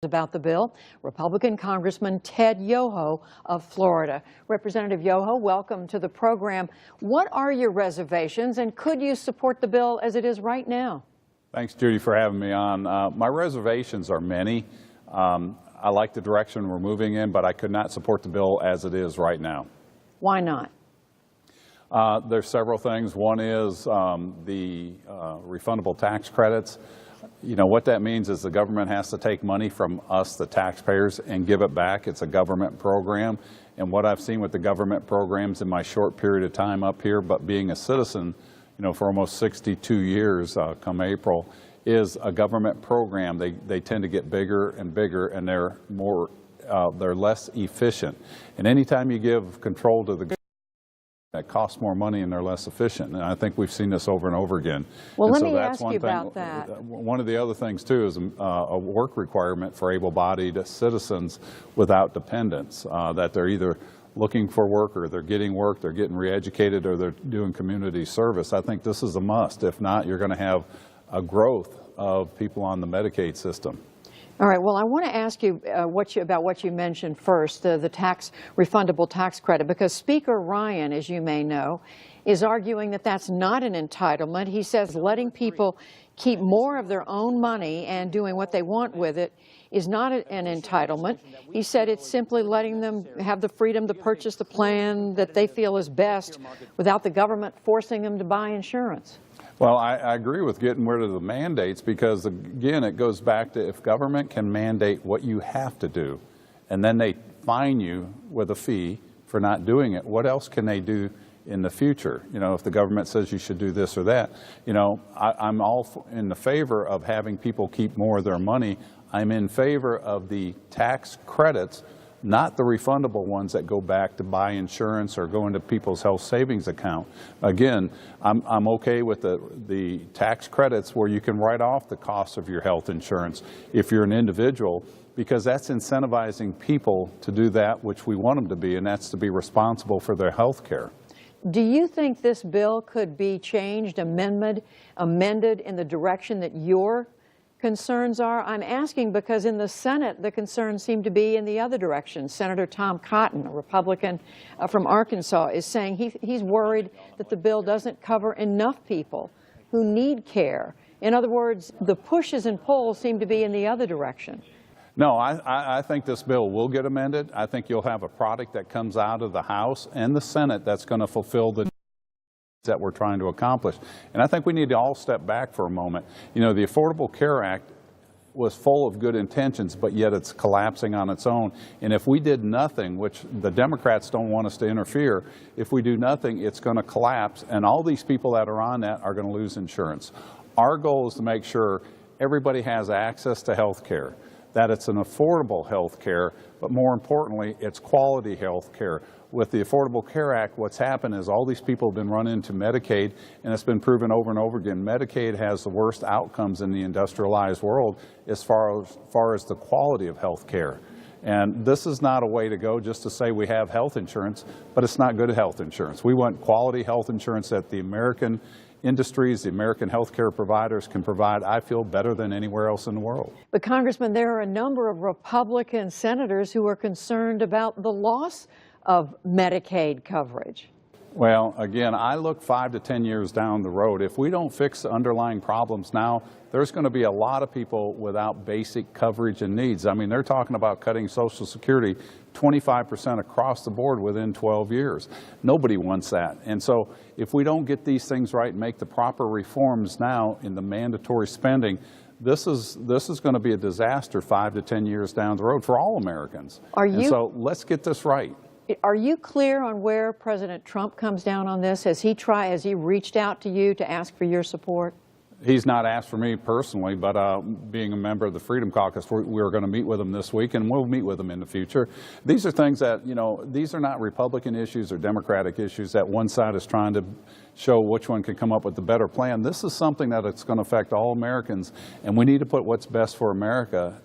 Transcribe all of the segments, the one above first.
About the bill, Republican Congressman Ted Yoho of Florida. Representative Yoho, welcome to the program. What are your reservations, and could you support the bill as it is right now? Thanks, Judy, for having me on. My reservations are many. I like the direction we're moving in, but I could not support the bill as it is right now. Why not? There's several things. One is the refundable tax credits. You know, what that means is the government has to take money from us, the taxpayers, and give it back. It's a government program. And what I've seen with the government programs in my short period of time up here, but being a citizen, you know, for almost 62 years come April, is a government program. They tend to get bigger and bigger, and they're less efficient. And anytime you give control to the government, that costs more money and they're less efficient. And I think we've seen this over and over again. Well, let me ask you about that. One of the other things, too, is a work requirement for able-bodied citizens without dependents, that they're either looking for work or they're getting work, they're getting re-educated, or they're doing community service. I think this is a must. If not, you're going to have a growth of people on the Medicaid system. All right. Well, I want to ask you about what you mentioned first, the refundable tax credit, because Speaker Ryan, as you may know, is arguing that that's not an entitlement. He says letting people keep more of their own money and doing what they want with it is not an entitlement. He said it's simply letting them have the freedom to purchase the plan that they feel is best without the government forcing them to buy insurance. Well, I agree with getting rid of the mandates because, again, it goes back to if government can mandate what you have to do and then they fine you with a fee for not doing it, what else can they do in the future? You know, if the government says you should do this or that, you know, I'm all in the favor of having people keep more of their money. I'm in favor of the tax credits, not the refundable ones that go back to buy insurance or go into people's health savings account. Again, I'm okay with the tax credits where you can write off the cost of your health insurance if you're an individual, because that's incentivizing people to do that which we want them to be, and that's to be responsible for their health care. Do you think this bill could be changed, amended in the direction that your concerns are? I'm asking because in the Senate, the concerns seem to be in the other direction. Senator Tom Cotton, a Republican from Arkansas, is saying he's worried that the bill doesn't cover enough people who need care. In other words, the pushes and pulls seem to be in the other direction. No, I think this bill will get amended. I think you'll have a product that comes out of the House and the Senate that's going to fulfill the that we're trying to accomplish. And I think we need to all step back for a moment. You know, the Affordable Care Act was full of good intentions, but yet it's collapsing on its own. And if we did nothing, which the Democrats don't want us to interfere, if we do nothing, it's going to collapse, and all these people that are on that are going to lose insurance. Our goal is to make sure everybody has access to health care, that it's an affordable health care, but more importantly, it's quality health care. With the Affordable Care Act, what's happened is all these people have been run into Medicaid, and it's been proven over and over again. Medicaid has the worst outcomes in the industrialized world as far as the quality of health care. And this is not a way to go just to say we have health insurance, but it's not good health insurance. We want quality health insurance that the American industries, the American healthcare providers can provide, I feel, better than anywhere else in the world. But Congressman, there are a number of Republican senators who are concerned about the loss of Medicaid coverage. Well, again, I look 5 to 10 years down the road. If we don't fix the underlying problems now, there's going to be a lot of people without basic coverage and needs. I mean, they're talking about cutting Social Security 25% across the board within 12 years. Nobody wants that. And so if we don't get these things right and make the proper reforms now in the mandatory spending, this is going to be a disaster 5 to 10 years down the road for all Americans. And so let's get this right. Are you clear on where President Trump comes down on this? Has he reached out to you to ask for your support? He's not asked for me personally, but being a member of the Freedom Caucus, we're going to meet with him this week, and we'll meet with him in the future. These are things that, you know, these are not Republican issues or Democratic issues that one side is trying to show which one can come up with the better plan. This is something that it's going to affect all Americans, and we need to put what's best for America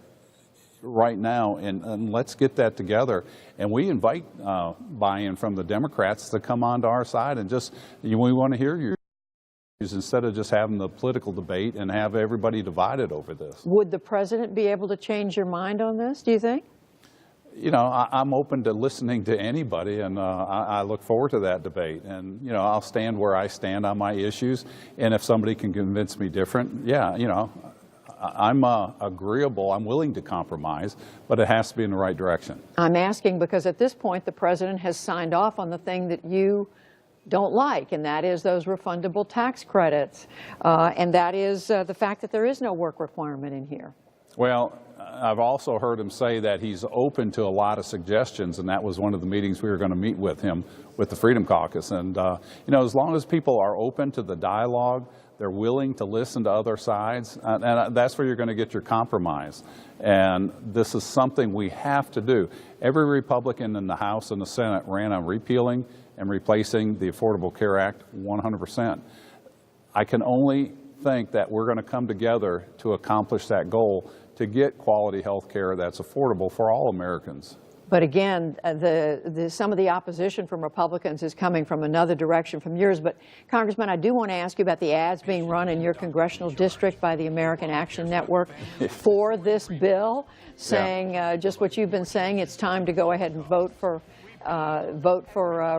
right now, and let's get that together. And we invite buy-in from the Democrats to come onto our side and just, we want to hear your instead of just having the political debate and have everybody divided over this. Would the president be able to change your mind on this, do you think? You know, I'm open to listening to anybody, and I look forward to that debate. And, you know, I'll stand where I stand on my issues, and if somebody can convince me different, yeah, you know, I'm agreeable, I'm willing to compromise, but it has to be in the right direction. I'm asking because at this point the president has signed off on the thing that you don't like, and that is those refundable tax credits, and that is the fact that there is no work requirement in here. Well, I've also heard him say that he's open to a lot of suggestions, and that was one of the meetings we were going to meet with him with the Freedom Caucus. And, you know, as long as people are open to the dialogue, they're willing to listen to other sides, and that's where you're going to get your compromise. And this is something we have to do. Every Republican in the House and the Senate ran on repealing and replacing the Affordable Care Act 100%. I can only think that we're going to come together to accomplish that goal, to get quality health care that's affordable for all Americans. But again, some of the opposition from Republicans is coming from another direction from yours. But Congressman, I do want to ask you about the ads being run in your congressional district by the American Action Network for this bill, saying just what you've been saying, it's time to go ahead and vote for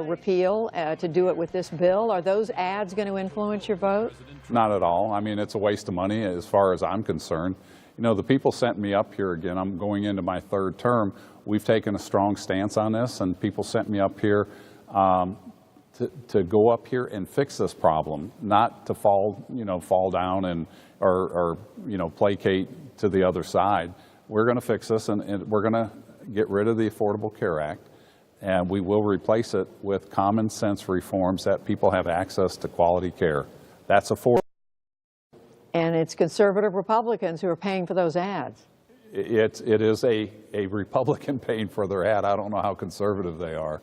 repeal, to do it with this bill. Are those ads going to influence your vote? Not at all. I mean, it's a waste of money as far as I'm concerned. You know, the people sent me up here again. I'm going into my third term. We've taken a strong stance on this, and people sent me up here to go up here and fix this problem, not to fall down and or placate to the other side. We're going to fix this, and we're going to get rid of the Affordable Care Act, and we will replace it with common sense reforms that people have access to quality care. That's affordable. And it's conservative Republicans who are paying for those ads. It is a Republican paying for their ad. I don't know how conservative they are.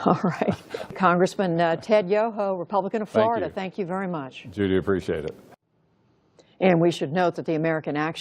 All right. Congressman Ted Yoho, Republican of Florida, thank you very much. Judy, appreciate it. And we should note that the American Action